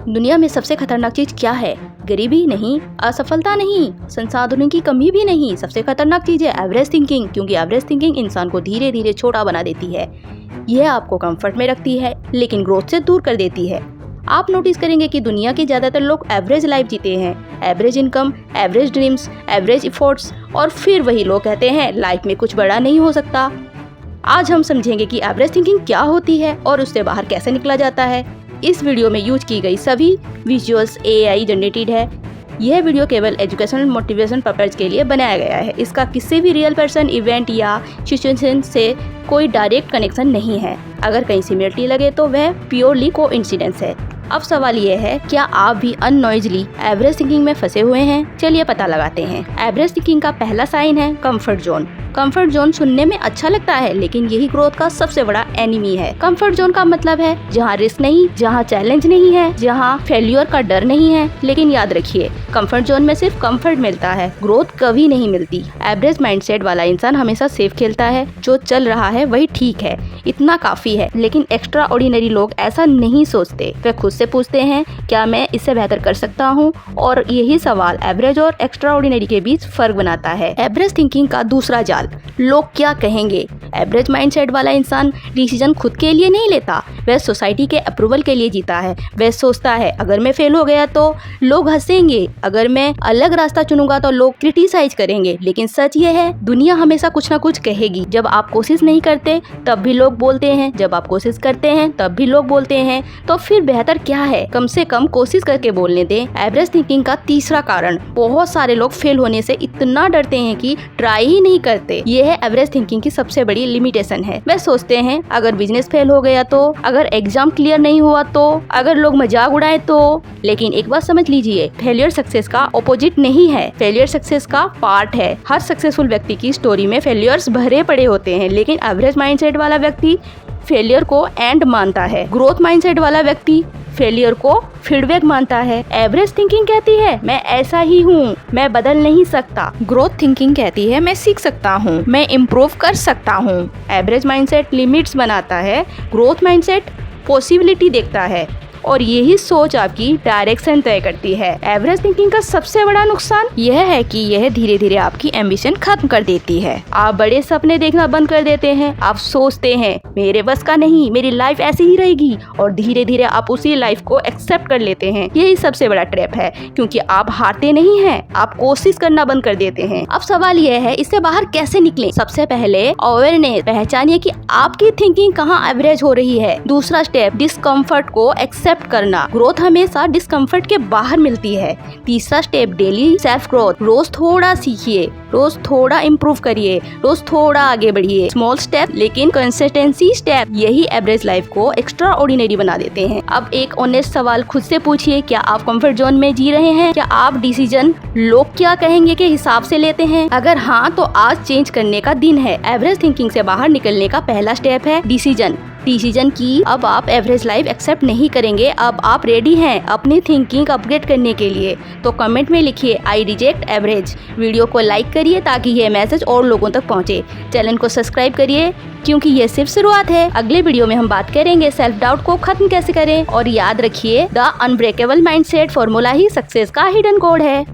दुनिया में सबसे खतरनाक चीज क्या है? गरीबी नहीं, असफलता नहीं, संसाधनों की कमी भी नहीं। सबसे खतरनाक चीज है एवरेज थिंकिंग, क्योंकि एवरेज थिंकिंग इंसान को धीरे धीरे छोटा बना देती है। यह आपको कंफर्ट में रखती है लेकिन ग्रोथ से दूर कर देती है। आप नोटिस करेंगे कि दुनिया के ज्यादातर लोग एवरेज लाइफ जीते हैं। Average income, average dreams, average efforts, और फिर वही लोग कहते हैं लाइफ में कुछ बड़ा नहीं हो सकता। आज हम समझेंगे कि एवरेज थिंकिंग क्या होती है और उससे बाहर कैसे निकला जाता है। इस वीडियो में यूज की गई सभी विजुअल्स AI जनरेटेड है। यह वीडियो केवल एजुकेशनल मोटिवेशन पर्पज के लिए बनाया गया है। इसका किसी भी रियल पर्सन, इवेंट या सिचुएशन से कोई डायरेक्ट कनेक्शन नहीं है। अगर कहीं सिमिलरिटी लगे तो वह प्योरली कोइंसिडेंस है। अब सवाल यह है, क्या आप भी अननॉइजली एवरेज थिंकिंग में फंसे हुए हैं? चलिए पता लगाते हैं। एवरेज थिंकिंग का पहला साइन है कंफर्ट जोन। कंफर्ट जोन सुनने में अच्छा लगता है लेकिन यही ग्रोथ का सबसे बड़ा एनिमी है। कंफर्ट जोन का मतलब है जहाँ रिस्क नहीं, जहाँ चैलेंज नहीं है, जहाँ फेल्यूर का डर नहीं है। लेकिन याद रखिए, कंफर्ट जोन में सिर्फ कंफर्ट मिलता है, ग्रोथ कभी नहीं मिलती। एवरेज माइंडसेट वाला इंसान हमेशा सेफ खेलता है, जो चल रहा है वही ठीक है, इतना काफी है। लेकिन एक्स्ट्रा ऑर्डिनरी लोग ऐसा नहीं सोचते। वे खुद से पूछते हैं, क्या मैं इससे बेहतर कर सकता हूँ? और यही सवाल एवरेज और एक्स्ट्रा ऑर्डिनरी के बीच फर्क बनाता है। एवरेज थिंकिंग का दूसरा जाल, लोग क्या कहेंगे। एवरेज माइंडसेट वाला इंसान डिसीजन खुद के लिए नहीं लेता, वह सोसाइटी के अप्रूवल के लिए जीता है। वह सोचता है अगर मैं फेल हो गया तो लोग हंसेंगे, अगर मैं अलग रास्ता चुनूंगा तो लोग क्रिटिसाइज करेंगे। लेकिन सच ये है, दुनिया हमेशा कुछ ना कुछ कहेगी। जब आप कोशिश नहीं करते तब भी लोग बोलते हैं, जब आप कोशिश करते हैं तब भी लोग बोलते हैं। तो फिर बेहतर क्या है, कम से कम कोशिश करके बोलने दें। एवरेज थिंकिंग का तीसरा कारण, बहुत सारे लोग फेल होने से इतना डरते हैं कि ट्राई ही नहीं करते। यह है एवरेज थिंकिंग की सबसे बड़ी लिमिटेशन है। वे सोचते हैं अगर बिजनेस फेल हो गया तो, अगर एग्जाम क्लियर नहीं हुआ तो, अगर लोग मजाक उड़ाए तो। लेकिन एक बात समझ लीजिए, फेलियर सक्सेस का ऑपोजिट नहीं है, फेलियर सक्सेस का पार्ट है। हर सक्सेसफुल व्यक्ति की स्टोरी में फेलियर्स भरे पड़े होते हैं, लेकिन एवरेज माइंडसेट वाला व्यक्ति फेलियर को एंड मानता है। ग्रोथ माइंडसेट वाला व्यक्ति फेलियर को फीडबैक मानता है। एवरेज थिंकिंग कहती है मैं ऐसा ही हूँ, मैं बदल नहीं सकता। ग्रोथ थिंकिंग कहती है मैं सीख सकता हूँ, मैं इम्प्रूव कर सकता हूँ। एवरेज माइंडसेट लिमिट्स बनाता है, ग्रोथ माइंडसेट पॉसिबिलिटी देखता है, और यही सोच आपकी डायरेक्शन तय करती है। एवरेज थिंकिंग का सबसे बड़ा नुकसान यह है कि यह धीरे धीरे आपकी एम्बिशन खत्म कर देती है। आप बड़े सपने देखना बंद कर देते हैं। आप सोचते हैं मेरे बस का नहीं, मेरी लाइफ ऐसी ही रहेगी, और धीरे धीरे आप उसी लाइफ को एक्सेप्ट कर लेते हैं। यही सबसे बड़ा ट्रैप है, क्योंकि आप हारते नहीं हैं, आप कोशिश करना बंद कर देते हैं। अब सवाल यह है, इससे बाहर कैसे निकलें? सबसे पहले अवेयरनेस, पहचानिए कि आपकी थिंकिंग कहाँ एवरेज हो रही है। दूसरा स्टेप, डिस्कम्फर्ट को एक्सेप्ट करना। ग्रोथ हमेशा डिस्कम्फर्ट के बाहर मिलती है। तीसरा स्टेप, डेली सेल्फ ग्रोथ, रोज थोड़ा सीखिए, रोज थोड़ा इम्प्रूव करिए, रोज थोड़ा आगे बढ़िए। स्मॉल स्टेप लेकिन कंसिस्टेंसी स्टेप, यही एवरेज लाइफ को एक्स्ट्रा ऑर्डिनरी बना देते हैं। अब एक ऑनेस्ट सवाल खुद से पूछिए, क्या आप कंफर्ट जोन में जी रहे हैं? क्या आप डिसीजन लोग क्या कहेंगे के हिसाब से लेते हैं? अगर हाँ, तो आज चेंज करने का दिन है। एवरेज थिंकिंग से बाहर निकलने का पहला स्टेप है डिसीजन की अब आप एवरेज लाइफ एक्सेप्ट नहीं करेंगे। अब आप रेडी हैं अपनी थिंकिंग अपग्रेड करने के लिए? तो कमेंट में लिखिए आई रिजेक्ट एवरेज। वीडियो को लाइक करिए ताकि ये मैसेज और लोगों तक पहुंचे। चैनल को सब्सक्राइब करिए, क्योंकि ये सिर्फ शुरुआत है। अगले वीडियो में हम बात करेंगे सेल्फ डाउट को खत्म कैसे करें। और याद रखिए, the unbreakable mindset formula he success का हिडन कोड है।